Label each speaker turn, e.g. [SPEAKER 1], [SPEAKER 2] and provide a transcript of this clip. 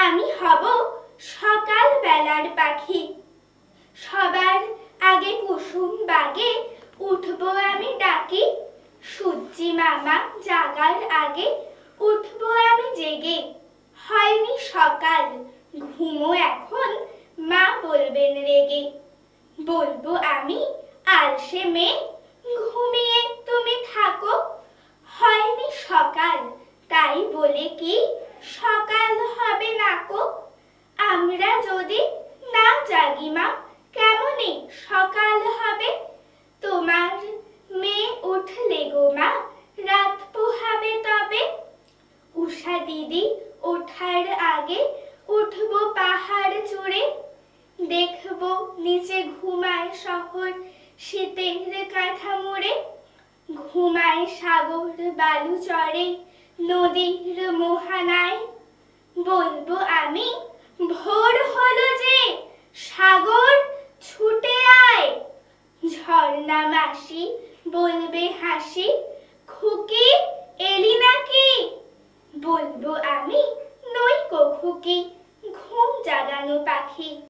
[SPEAKER 1] আমি হব সকাল বেলার পাখি, সবার আগে কুসুম বাগে উঠবো আমি ডাকি। সূর্যি মামা জাগার আগে উঠবো আমি জেগে। হয়নি সকাল, ঘুমো এখন, মা বলবেন রেগে। বলবো আমি আলসে মেয়ে, ঘুমিয়ে তুমি থাকো। হয়নি সকাল, তাই বলে কি সকাল হবে নাকো। আমরা যদি না জাগি মা, কেমনে সকাল হবে। তোমার মেয়ে উঠলে গো মা, রাত পোহাবে তবে। উষা দিদি ওঠার আগে উঠবো পাহাড় চূড়ে। দেখবো নিচে ঘুমায় শহর শীতের কাঁথা মুড়ে। ঘুমায় সাগর বালু চরে নদীর মোহনায়। বলবো আমি ভোর হলো যে, সাগর ছুটে আয়। ঝর্ণা মাসি বলবে হাসি, খুকি এলি নাকি। বলবো আমি নই কো খুকি, ঘুম জাগানো পাখি।